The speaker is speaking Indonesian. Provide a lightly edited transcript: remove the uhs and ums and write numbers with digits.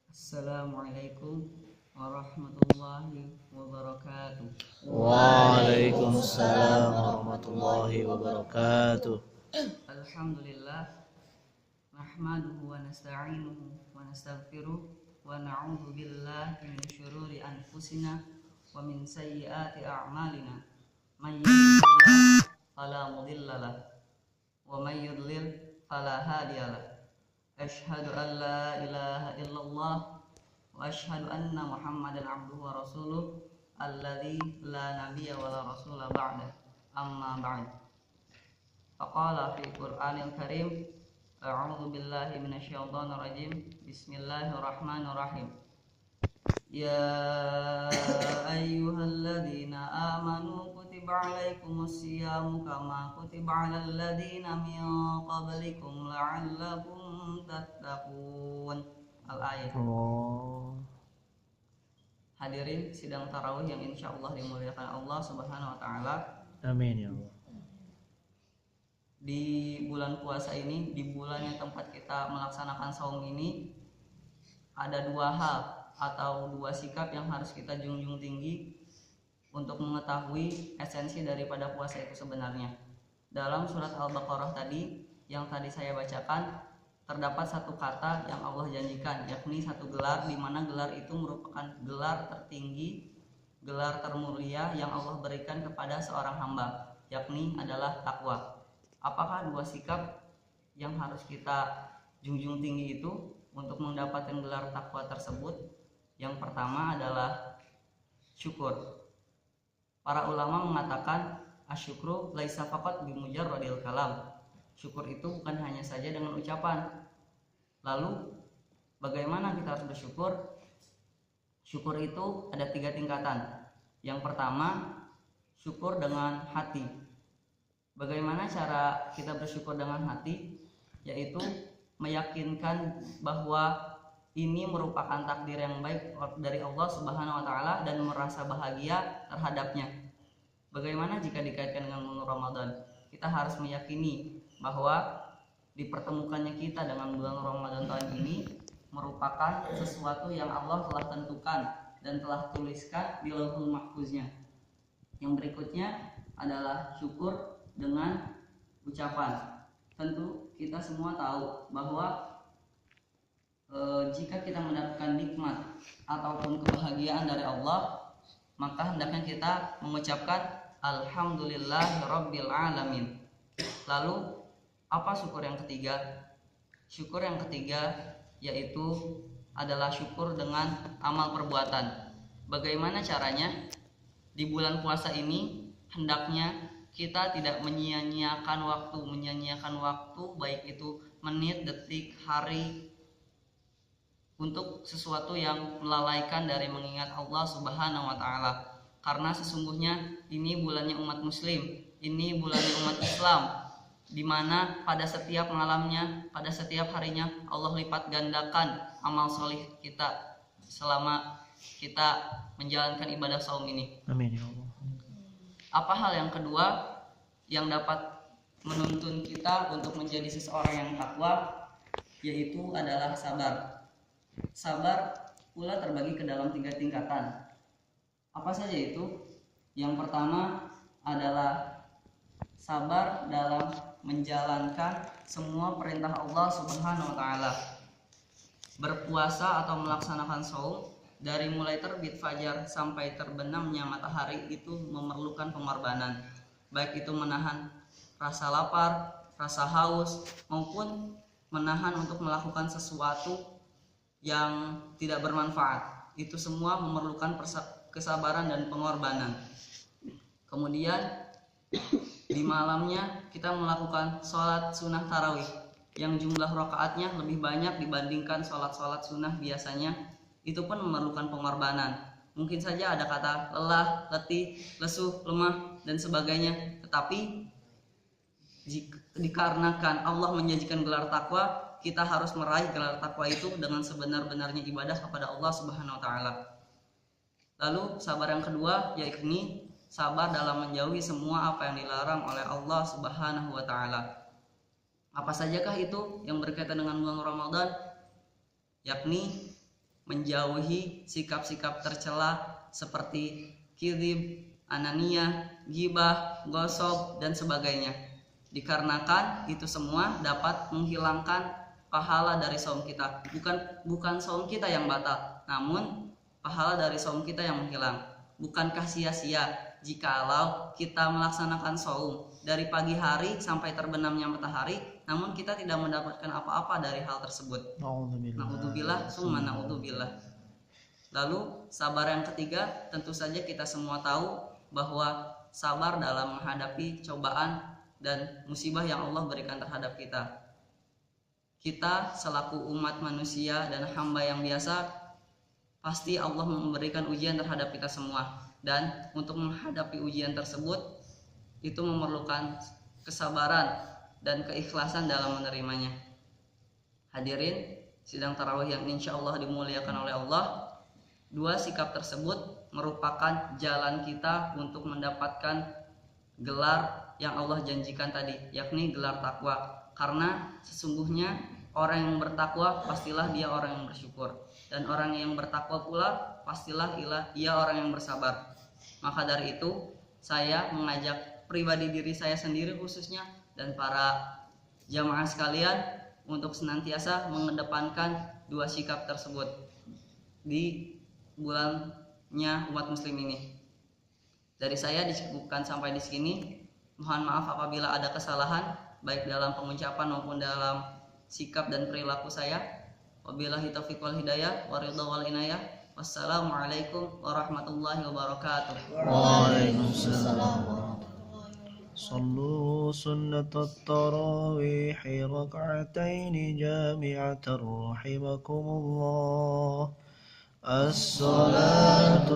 Assalamualaikum warahmatullahi wabarakatuh. Waalaikumsalam warahmatullahi wabarakatuh. Alhamdulillah, nahmaduhu wa nasta'inuhu wa nastaghfiruh wa na'udzu billahi min syururi anfusina wa min sayyiati a'malina. May yahdihillahu fala mudilla lahu wa may yudlil fala hadiya lahu. Asyhadu an la ilaha illallah wa asyhadu anna Muhammadan abduhu wa rasuluh alladzi la nabiyya wa la rasula ba'da. Amma ba'd. Faqala fi Qur'anil Karim, a'udzu billahi minasyaitonir rajim. Bismillahirrahmanirrahim. Ya ayyuhalladzina amanu kutiba alaikumus syiyamu kama kutiba alal ladzina min qablikum la'allakum tattaqun. Al-ayat. Hadirin sidang tarawih yang insyaallah dimuliakan Allah Subhanahu wa taala. Amin ya Allah. Di bulan puasa ini, di bulan yang tempat kita melaksanakan saum ini, ada dua hal atau dua sikap yang harus kita junjung tinggi untuk mengetahui esensi daripada puasa itu sebenarnya. Dalam surat Al-Baqarah tadi yang tadi saya bacakan, terdapat satu kata yang Allah janjikan, yakni satu gelar, di mana gelar itu merupakan gelar tertinggi, gelar termulia yang Allah berikan kepada seorang hamba, yakni adalah takwa. Apakah dua sikap yang harus kita junjung tinggi itu untuk mendapatkan gelar takwa tersebut? Yang pertama adalah syukur. Para ulama mengatakan asyukru laisa faqat bimujarradil kalam. Syukur itu bukan hanya saja dengan ucapan. Lalu bagaimana kita harus bersyukur? Syukur itu ada 3 tingkatan. Yang pertama, syukur dengan hati. Bagaimana cara kita bersyukur dengan hati? Yaitu meyakinkan bahwa ini merupakan takdir yang baik dari Allah Subhanahu wa taala dan merasa bahagia terhadapnya. Bagaimana jika dikaitkan dengan bulan Ramadan? Kita harus meyakini bahwa dipertemukannya kita dengan bulan Ramadan tahun ini merupakan sesuatu yang Allah telah tentukan dan telah tuliskan di Lauhul Mahfuznya. Yang berikutnya adalah syukur dengan ucapan. Tentu kita semua tahu bahwa jika kita mendapatkan nikmat ataupun kebahagiaan dari Allah, maka hendaknya kita mengucapkan alhamdulillahirabbil alamin. Lalu apa syukur yang ketiga? Syukur yang ketiga yaitu adalah syukur dengan amal perbuatan. Bagaimana caranya? Di bulan puasa ini hendaknya kita tidak menyia-nyiakan waktu baik itu menit, detik, hari untuk sesuatu yang melalaikan dari mengingat Allah Subhanahu wa taala. Karena sesungguhnya ini bulannya umat muslim, ini bulannya umat Islam, di mana pada setiap malamnya, pada setiap harinya Allah lipat gandakan amal solih kita selama kita menjalankan ibadah saum ini. Amin ya Allah. Apa hal yang kedua yang dapat menuntun kita untuk menjadi seseorang yang takwa? Yaitu adalah sabar. Sabar pula terbagi ke dalam 3 tingkatan. Apa saja itu? Yang pertama adalah sabar dalam menjalankan semua perintah Allah Subhanahu wa taala. Berpuasa atau melaksanakan saum dari mulai terbit fajar sampai terbenamnya matahari itu memerlukan pengorbanan. Baik itu menahan rasa lapar, rasa haus, maupun menahan untuk melakukan sesuatu yang tidak bermanfaat. Itu semua memerlukan kesabaran dan pengorbanan. Kemudian di malamnya kita melakukan sholat sunnah tarawih yang jumlah rakaatnya lebih banyak dibandingkan sholat sunnah biasanya. Itu pun memerlukan pengorbanan. Mungkin saja ada kata lelah, letih, lesuh, lemah dan sebagainya. Tetapi dikarenakan Allah menjanjikan gelar takwa, kita harus meraih gelar takwa itu dengan sebenar-benarnya ibadah kepada Allah Subhanahu wa taala. Lalu sabar yang kedua yakni sabar dalam menjauhi semua apa yang dilarang oleh Allah Subhanahu wa taala. Apa sajakah itu yang berkaitan dengan bulan Ramadan? Yakni menjauhi sikap-sikap tercela seperti kizib, ananiyah, ghibah, gosok, dan sebagainya. Dikarenakan itu semua dapat menghilangkan pahala dari saum kita. Bukan saum kita yang batal, namun pahala dari saum kita yang menghilang. Bukankah sia-sia jikalau kita melaksanakan saum dari pagi hari sampai terbenamnya matahari, namun kita tidak mendapatkan apa-apa dari hal tersebut? Na'udzubillah, summa na'udzubillah. Lalu sabar yang ketiga, tentu saja kita semua tahu bahwa sabar dalam menghadapi cobaan dan musibah yang Allah berikan terhadap kita. Kita selaku umat manusia dan hamba yang biasa, pasti Allah memberikan ujian terhadap kita semua. Dan untuk menghadapi ujian tersebut, itu memerlukan kesabaran dan keikhlasan dalam menerimanya. Hadirin sidang tarawih yang insya Allah dimuliakan oleh Allah, dua sikap tersebut merupakan jalan kita untuk mendapatkan gelar yang Allah janjikan tadi, yakni gelar takwa. Karena sesungguhnya orang yang bertakwa pastilah dia orang yang bersyukur, dan orang yang bertakwa pula pastilah ia orang yang bersabar. Maka dari itu saya mengajak pribadi diri saya sendiri khususnya dan para jamaah sekalian untuk senantiasa mengedepankan dua sikap tersebut di bulannya umat muslim ini. Dari saya dicukupkan sampai di sini. Mohon maaf apabila ada kesalahan baik dalam pengucapan maupun dalam sikap dan perilaku saya. Wabillahi taufiq wal hidayah wa ridha wal inayah. Wassalamualaikum warahmatullahi wabarakatuh. Waalaikumsalam. صلوا سنة التراويح ركعتين جامعة رحمكم الله. الصلاة